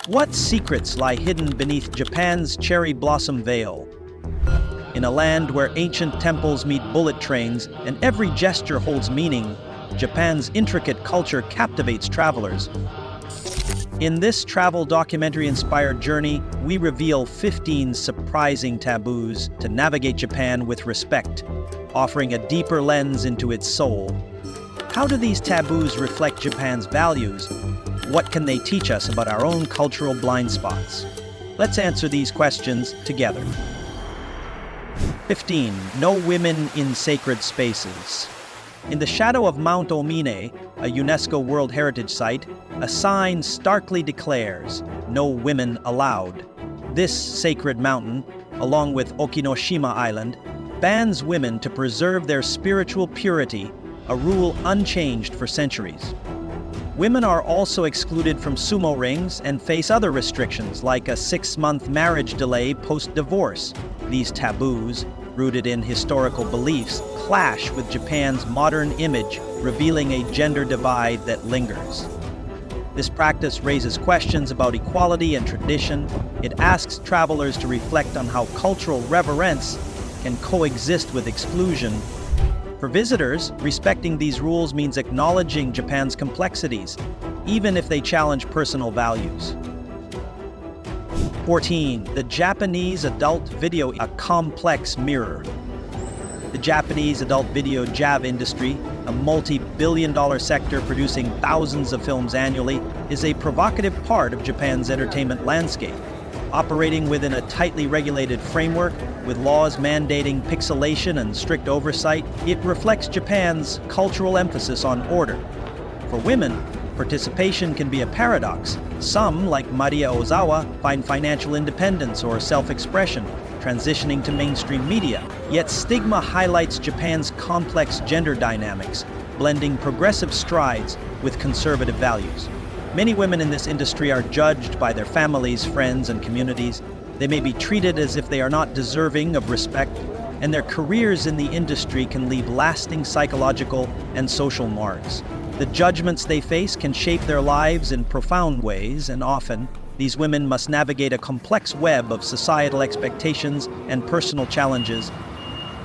What secrets lie hidden beneath Japan's cherry blossom veil? In a land where ancient temples meet bullet trains and every gesture holds meaning, Japan's intricate culture captivates travelers. In this travel documentary-inspired journey, we reveal 15 surprising taboos to navigate Japan with respect, offering a deeper lens into its soul. How do these taboos reflect Japan's values? What can they teach us about our own cultural blind spots? Let's answer these questions together. 15. No women in sacred spaces. In the shadow of Mount Omine, a UNESCO World Heritage Site, a sign starkly declares, "No women allowed." This sacred mountain, along with Okinoshima Island, bans women to preserve their spiritual purity, a rule unchanged for centuries. Women are also excluded from sumo rings and face other restrictions like a 6-month marriage delay post-divorce. These taboos, rooted in historical beliefs, clash with Japan's modern image, revealing a gender divide that lingers. This practice raises questions about equality and tradition. It asks travelers to reflect on how cultural reverence can coexist with exclusion. For visitors, respecting these rules means acknowledging Japan's complexities, even if they challenge personal values. 14. The Japanese adult video, a complex mirror. The Japanese adult video JAV industry, a multi-billion-dollar sector producing thousands of films annually, is a provocative part of Japan's entertainment landscape. Operating within a tightly regulated framework, with laws mandating pixelation and strict oversight, it reflects Japan's cultural emphasis on order. For women, participation can be a paradox. Some, like Maria Ozawa, find financial independence or self-expression, transitioning to mainstream media. Yet stigma highlights Japan's complex gender dynamics, blending progressive strides with conservative values. Many women in this industry are judged by their families, friends, and communities. They may be treated as if they are not deserving of respect, and their careers in the industry can leave lasting psychological and social marks. The judgments they face can shape their lives in profound ways, and often, these women must navigate a complex web of societal expectations and personal challenges.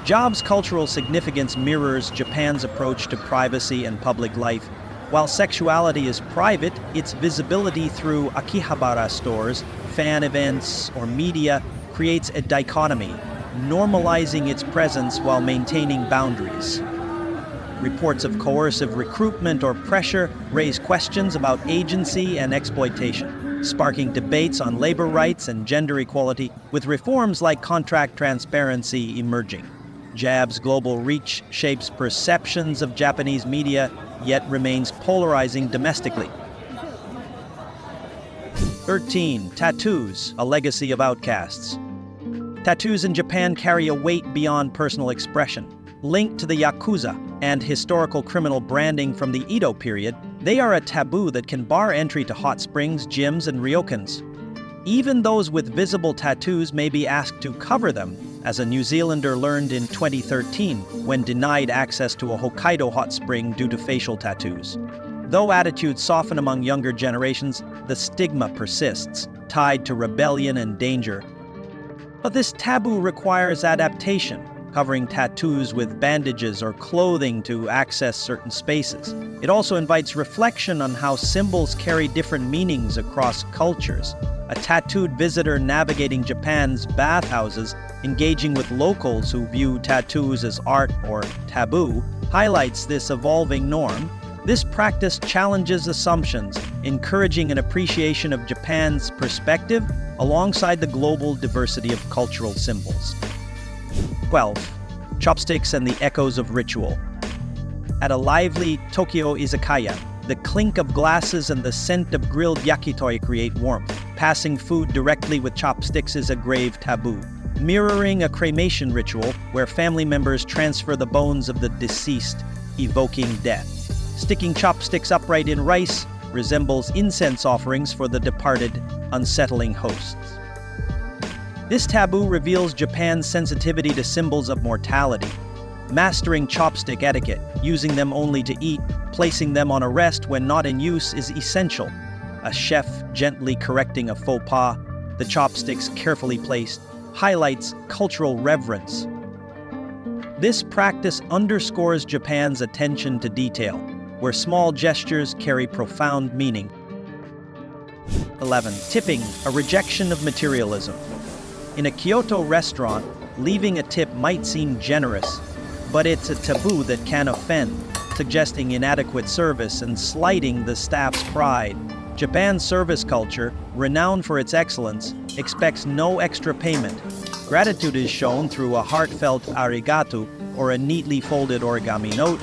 JAV's cultural significance mirrors Japan's approach to privacy and public life. While sexuality is private, its visibility through Akihabara stores, fan events, or media creates a dichotomy, normalizing its presence while maintaining boundaries. Reports of coercive recruitment or pressure raise questions about agency and exploitation, sparking debates on labor rights and gender equality, with reforms like contract transparency emerging. JAV's global reach shapes perceptions of Japanese media, yet remains polarizing domestically. 13. Tattoos, a legacy of outcasts. Tattoos in Japan carry a weight beyond personal expression. Linked to the Yakuza and historical criminal branding from the Edo period, they are a taboo that can bar entry to hot springs, gyms, and ryokans. Even those with visible tattoos may be asked to cover them, as a New Zealander learned in 2013 when denied access to a Hokkaido hot spring due to facial tattoos. Though attitudes soften among younger generations, the stigma persists, tied to rebellion and danger. But this taboo requires adaptation, covering tattoos with bandages or clothing to access certain spaces. It also invites reflection on how symbols carry different meanings across cultures. A tattooed visitor navigating Japan's bathhouses, engaging with locals who view tattoos as art or taboo, highlights this evolving norm. This practice challenges assumptions, encouraging an appreciation of Japan's perspective alongside the global diversity of cultural symbols. 12. Chopsticks and the echoes of ritual. At a lively Tokyo izakaya, the clink of glasses and the scent of grilled yakitori create warmth. Passing food directly with chopsticks is a grave taboo, mirroring a cremation ritual where family members transfer the bones of the deceased, evoking death. Sticking chopsticks upright in rice resembles incense offerings for the departed, unsettling hosts. This taboo reveals Japan's sensitivity to symbols of mortality. Mastering chopstick etiquette, using them only to eat, placing them on a rest when not in use is essential. a chef gently correcting a faux pas, the chopsticks carefully placed, highlights cultural reverence. This practice underscores Japan's attention to detail, where small gestures carry profound meaning. 11. Tipping, a rejection of materialism. In a Kyoto restaurant, leaving a tip might seem generous, but it's a taboo that can offend, suggesting inadequate service and slighting the staff's pride. Japan's service culture, renowned for its excellence, expects no extra payment. Gratitude is shown through a heartfelt arigato or a neatly folded origami note.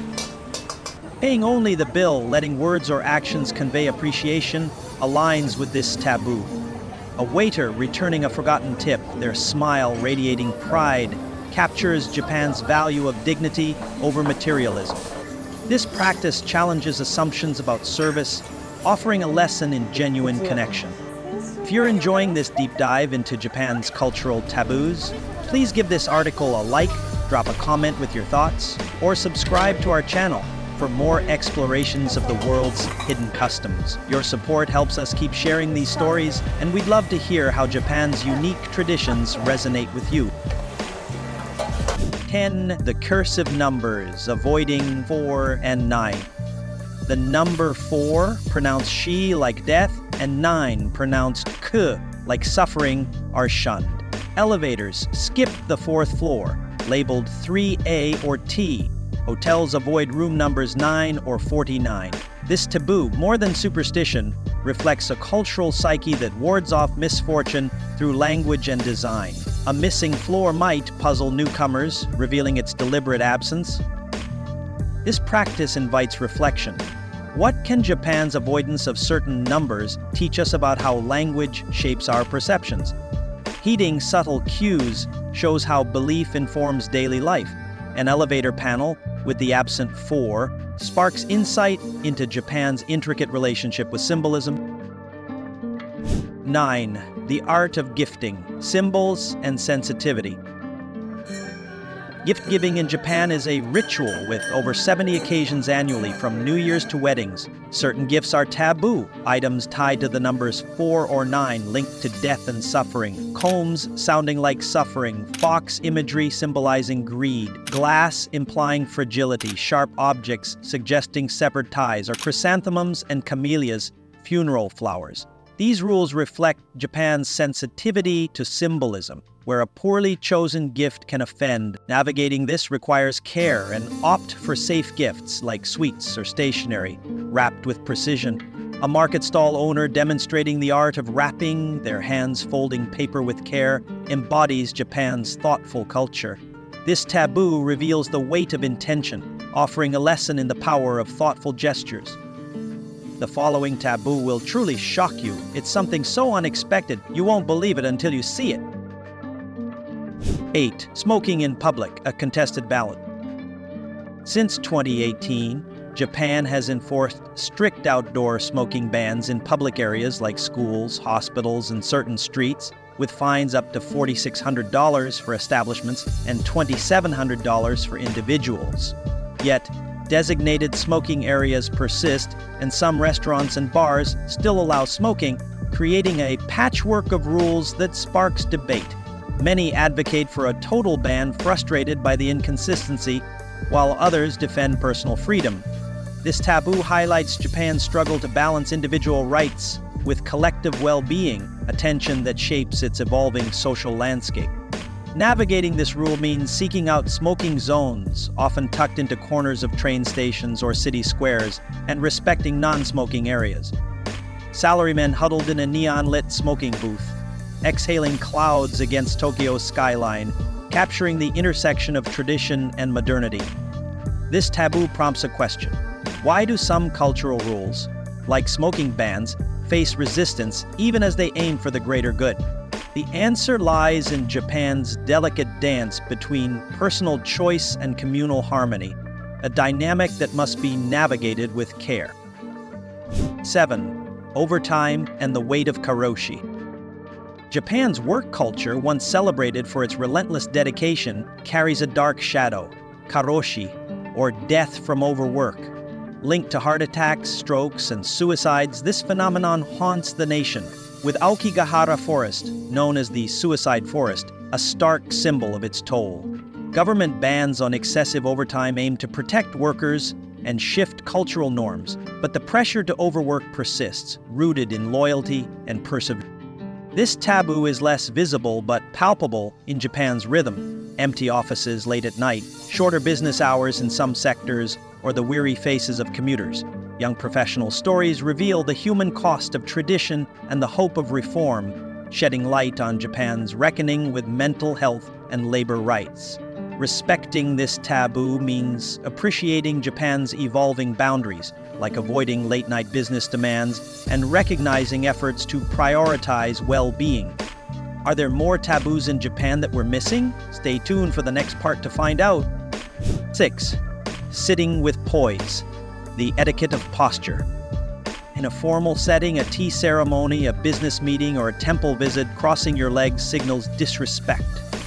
Paying only the bill, letting words or actions convey appreciation, aligns with this taboo. A waiter returning a forgotten tip, their smile radiating pride, captures Japan's value of dignity over materialism. This practice challenges assumptions about service, offering a lesson in genuine connection. If you're enjoying this deep dive into Japan's cultural taboos, please give this article a like, drop a comment with your thoughts, or subscribe to our channel for more explorations of the world's hidden customs. Your support helps us keep sharing these stories, and we'd love to hear how Japan's unique traditions resonate with you. 10. The cursive numbers, avoiding 4 and 9. The number 4, pronounced shi like death, and 9, pronounced ku like suffering, are shunned. Elevators skip the 4th floor, labeled 3A or T. Hotels avoid room numbers 9 or 49. This taboo, more than superstition, reflects a cultural psyche that wards off misfortune through language and design. A missing floor might puzzle newcomers, revealing its deliberate absence. This practice invites reflection. What can Japan's avoidance of certain numbers teach us about how language shapes our perceptions? Heeding subtle cues shows how belief informs daily life. An elevator panel with the absent 4 sparks insight into Japan's intricate relationship with symbolism. 9. The art of gifting, symbols and sensitivity. Gift-giving in Japan is a ritual with over 70 occasions annually, from New Year's to weddings. Certain gifts are taboo, items tied to the numbers 4 or 9 linked to death and suffering. Combs sounding like suffering, fox imagery symbolizing greed, glass implying fragility, sharp objects suggesting severed ties, or chrysanthemums and camellias, funeral flowers. These rules reflect Japan's sensitivity to symbolism, where a poorly chosen gift can offend. Navigating this requires care, and opt for safe gifts like sweets or stationery, wrapped with precision. A market stall owner demonstrating the art of wrapping, their hands folding paper with care, embodies Japan's thoughtful culture. This taboo reveals the weight of intention, offering a lesson in the power of thoughtful gestures. The following taboo will truly shock you. It's something so unexpected, you won't believe it until you see it. 8. Smoking in public, a contested ballot. Since 2018, Japan has enforced strict outdoor smoking bans in public areas like schools, hospitals, and certain streets, with fines up to $4,600 for establishments and $2,700 for individuals. Yet, designated smoking areas persist, and some restaurants and bars still allow smoking, creating a patchwork of rules that sparks debate. Many advocate for a total ban, frustrated by the inconsistency, while others defend personal freedom. This taboo highlights Japan's struggle to balance individual rights with collective well-being, a tension that shapes its evolving social landscape. Navigating this rule means seeking out smoking zones, often tucked into corners of train stations or city squares, and respecting non-smoking areas. Salarymen huddled in a neon-lit smoking booth, exhaling clouds against Tokyo's skyline, capturing the intersection of tradition and modernity. This taboo prompts a question. Why do some cultural rules, like smoking bans, face resistance even as they aim for the greater good? The answer lies in Japan's delicate dance between personal choice and communal harmony, a dynamic that must be navigated with care. 7. Overtime and the weight of karoshi. Japan's work culture, once celebrated for its relentless dedication, carries a dark shadow, karoshi, or death from overwork. Linked to heart attacks, strokes, and suicides, this phenomenon haunts the nation, with Aokigahara Forest, known as the suicide forest, a stark symbol of its toll. Government bans on excessive overtime aim to protect workers and shift cultural norms, but the pressure to overwork persists, rooted in loyalty and perseverance. This taboo is less visible but palpable in Japan's rhythm. Empty offices late at night, shorter business hours in some sectors, or the weary faces of commuters. Young professional stories reveal the human cost of tradition and the hope of reform, shedding light on Japan's reckoning with mental health and labor rights. Respecting this taboo means appreciating Japan's evolving boundaries, like avoiding late-night business demands and recognizing efforts to prioritize well-being. Are there more taboos in Japan that we're missing? Stay tuned for the next part to find out. 6. Sitting with poise. The etiquette of posture. In a formal setting, a tea ceremony, a business meeting, or a temple visit, crossing your legs signals disrespect.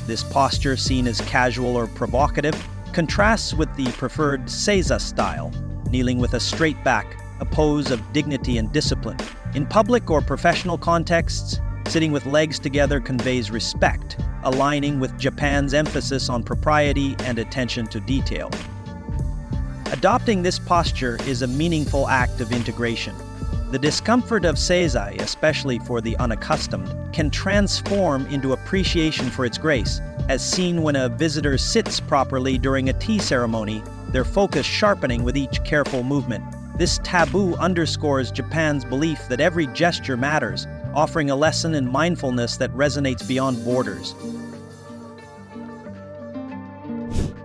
This posture, seen as casual or provocative, contrasts with the preferred seiza style, kneeling with a straight back, a pose of dignity and discipline. In public or professional contexts, sitting with legs together conveys respect, aligning with Japan's emphasis on propriety and attention to detail. Adopting this posture is a meaningful act of integration. The discomfort of seizai, especially for the unaccustomed, can transform into appreciation for its grace, as seen when a visitor sits properly during a tea ceremony, their focus sharpening with each careful movement. This taboo underscores Japan's belief that every gesture matters, offering a lesson in mindfulness that resonates beyond borders.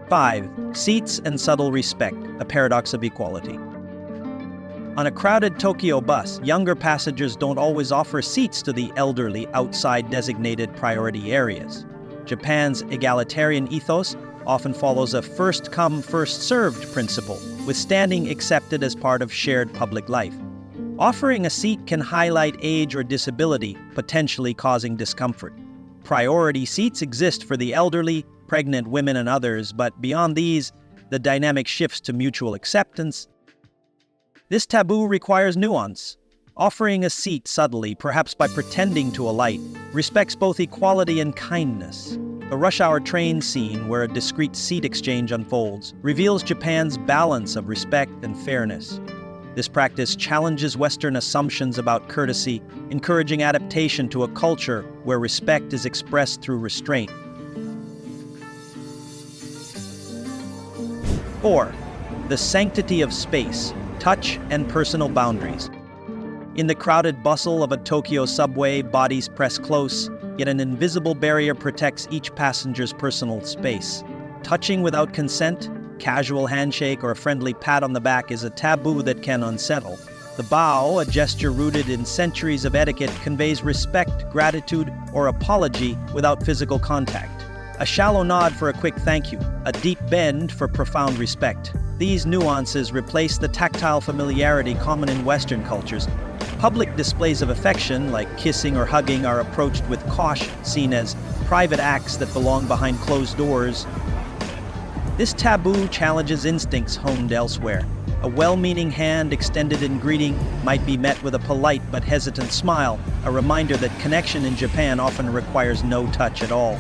5. Seats and subtle respect, a paradox of equality. On a crowded Tokyo bus, younger passengers don't always offer seats to the elderly outside designated priority areas. Japan's egalitarian ethos often follows a first-come, first-served principle, with standing accepted as part of shared public life. Offering a seat can highlight age or disability, potentially causing discomfort. Priority seats exist for the elderly, pregnant women, and others, but beyond these, the dynamic shifts to mutual acceptance. This taboo requires nuance. Offering a seat subtly, perhaps by pretending to alight, respects both equality and kindness. The rush hour train scene, where a discreet seat exchange unfolds, reveals Japan's balance of respect and fairness. This practice challenges Western assumptions about courtesy, encouraging adaptation to a culture where respect is expressed through restraint. 4. The sanctity of space, touch, and personal boundaries. In the crowded bustle of a Tokyo subway, bodies press close, yet an invisible barrier protects each passenger's personal space. Touching without consent, casual handshake, or a friendly pat on the back is a taboo that can unsettle. The bow, a gesture rooted in centuries of etiquette, conveys respect, gratitude, or apology without physical contact. A shallow nod for a quick thank you, a deep bend for profound respect. These nuances replace the tactile familiarity common in Western cultures. Public displays of affection, like kissing or hugging, are approached with caution, seen as private acts that belong behind closed doors. This taboo challenges instincts honed elsewhere. A well-meaning hand extended in greeting might be met with a polite but hesitant smile, a reminder that connection in Japan often requires no touch at all.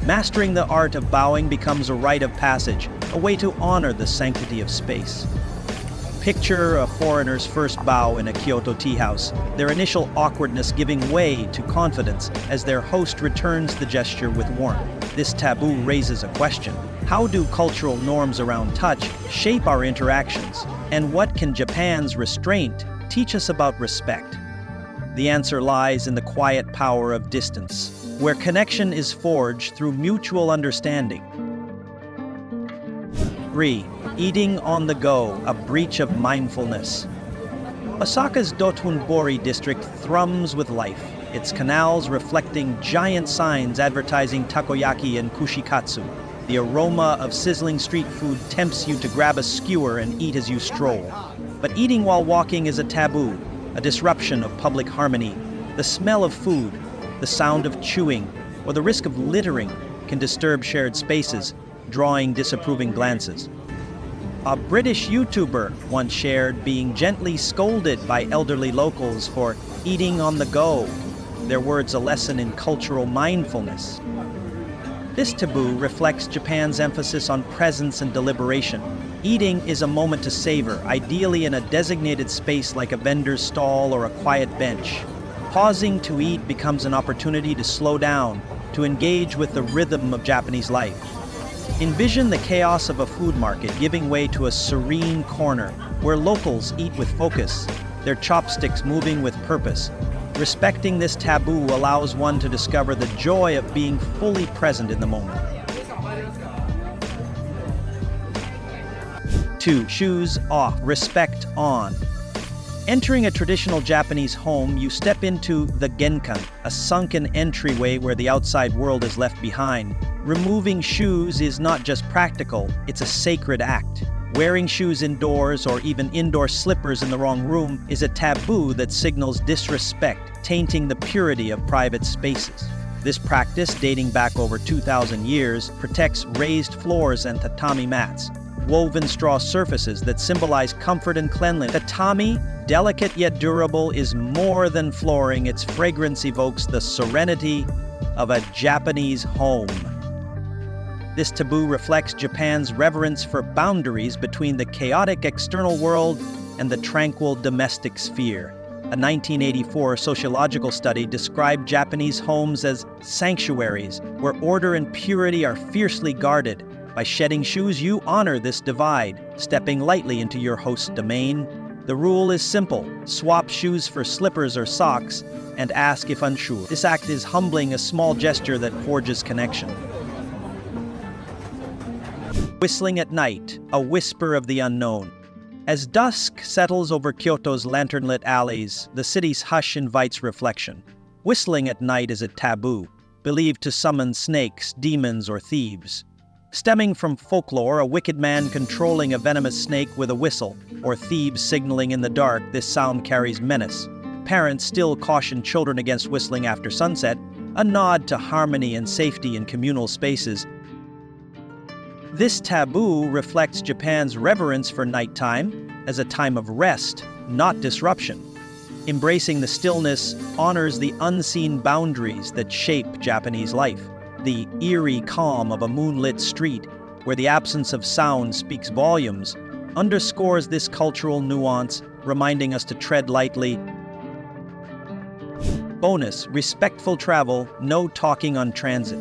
Mastering the art of bowing becomes a rite of passage, a way to honor the sanctity of space. Picture a foreigner's first bow in a Kyoto tea house, their initial awkwardness giving way to confidence as their host returns the gesture with warmth. This taboo raises a question. How do cultural norms around touch shape our interactions? And what can Japan's restraint teach us about respect? The answer lies in the quiet power of distance, where connection is forged through mutual understanding. 3. Eating on the go, a breach of mindfulness. Osaka's Dotonbori district thrums with life, its canals reflecting giant signs advertising takoyaki and kushikatsu. The aroma of sizzling street food tempts you to grab a skewer and eat as you stroll. But eating while walking is a taboo, a disruption of public harmony. The smell of food, the sound of chewing, or the risk of littering can disturb shared spaces, drawing disapproving glances. A British YouTuber once shared being gently scolded by elderly locals for eating on the go, their words a lesson in cultural mindfulness. This taboo reflects Japan's emphasis on presence and deliberation. Eating is a moment to savor, ideally in a designated space like a vendor's stall or a quiet bench. Pausing to eat becomes an opportunity to slow down, to engage with the rhythm of Japanese life. Envision the chaos of a food market giving way to a serene corner where locals eat with focus, their chopsticks moving with purpose. Respecting this taboo allows one to discover the joy of being fully present in the moment. 2. Shoes off, respect on. Entering a traditional Japanese home, you step into the genkan, a sunken entryway where the outside world is left behind. Removing shoes is not just practical, it's a sacred act. Wearing shoes indoors or even indoor slippers in the wrong room is a taboo that signals disrespect, tainting the purity of private spaces. This practice, dating back over 2,000 years, protects raised floors and tatami mats, woven straw surfaces that symbolize comfort and cleanliness. Tatami, delicate yet durable, is more than flooring. Its fragrance evokes the serenity of a Japanese home. This taboo reflects Japan's reverence for boundaries between the chaotic external world and the tranquil domestic sphere. A 1984 sociological study described Japanese homes as sanctuaries, where order and purity are fiercely guarded. By shedding shoes, you honor this divide, stepping lightly into your host's domain. The rule is simple: swap shoes for slippers or socks, and ask if unsure. This act is humbling, a small gesture that forges connection. Whistling at night, a whisper of the unknown. As dusk settles over Kyoto's lantern-lit alleys, the city's hush invites reflection. Whistling at night is a taboo, believed to summon snakes, demons, or thieves. Stemming from folklore, a wicked man controlling a venomous snake with a whistle, or thieves signaling in the dark, this sound carries menace. Parents still caution children against whistling after sunset, a nod to harmony and safety in communal spaces. This taboo reflects Japan's reverence for nighttime as a time of rest, not disruption. Embracing the stillness honors the unseen boundaries that shape Japanese life. The eerie calm of a moonlit street, where the absence of sound speaks volumes, underscores this cultural nuance, reminding us to tread lightly. Bonus: respectful travel, no talking on transit.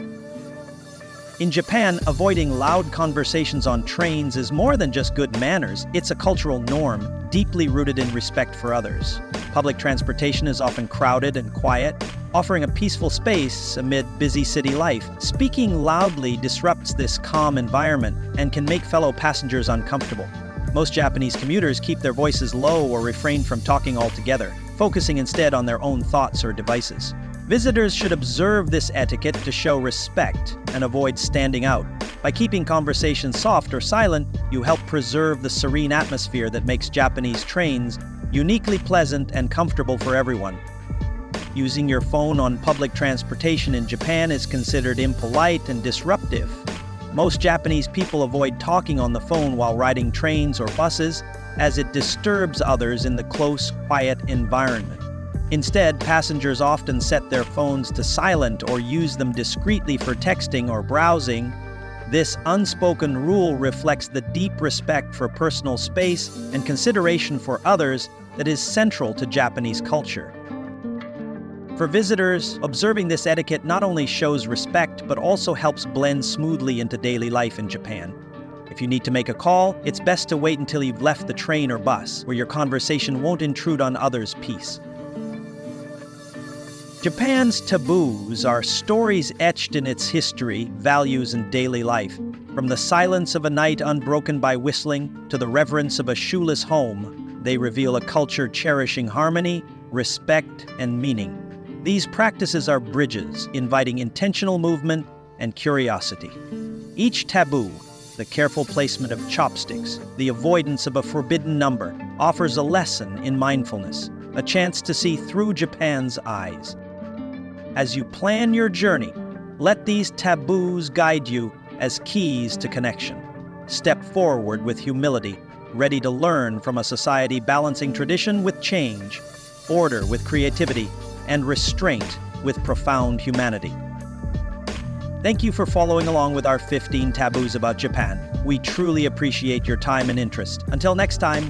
In Japan, avoiding loud conversations on trains is more than just good manners, it's a cultural norm, deeply rooted in respect for others. Public transportation is often crowded and quiet, offering a peaceful space amid busy city life. Speaking loudly disrupts this calm environment and can make fellow passengers uncomfortable. Most Japanese commuters keep their voices low or refrain from talking altogether, focusing instead on their own thoughts or devices. Visitors should observe this etiquette to show respect and avoid standing out. By keeping conversations soft or silent, you help preserve the serene atmosphere that makes Japanese trains uniquely pleasant and comfortable for everyone. Using your phone on public transportation in Japan is considered impolite and disruptive. Most Japanese people avoid talking on the phone while riding trains or buses, as it disturbs others in the close, quiet environment. Instead, passengers often set their phones to silent or use them discreetly for texting or browsing. This unspoken rule reflects the deep respect for personal space and consideration for others that is central to Japanese culture. For visitors, observing this etiquette not only shows respect, but also helps blend smoothly into daily life in Japan. If you need to make a call, it's best to wait until you've left the train or bus, where your conversation won't intrude on others' peace. Japan's taboos are stories etched in its history, values, and daily life. From the silence of a night unbroken by whistling to the reverence of a shoeless home, they reveal a culture cherishing harmony, respect, and meaning. These practices are bridges, inviting intentional movement and curiosity. Each taboo, the careful placement of chopsticks, the avoidance of a forbidden number, offers a lesson in mindfulness, a chance to see through Japan's eyes. As you plan your journey, let these taboos guide you as keys to connection. Step forward with humility, ready to learn from a society balancing tradition with change, order with creativity, and restraint with profound humanity. Thank you for following along with our 15 taboos about Japan. We truly appreciate your time and interest. Until next time,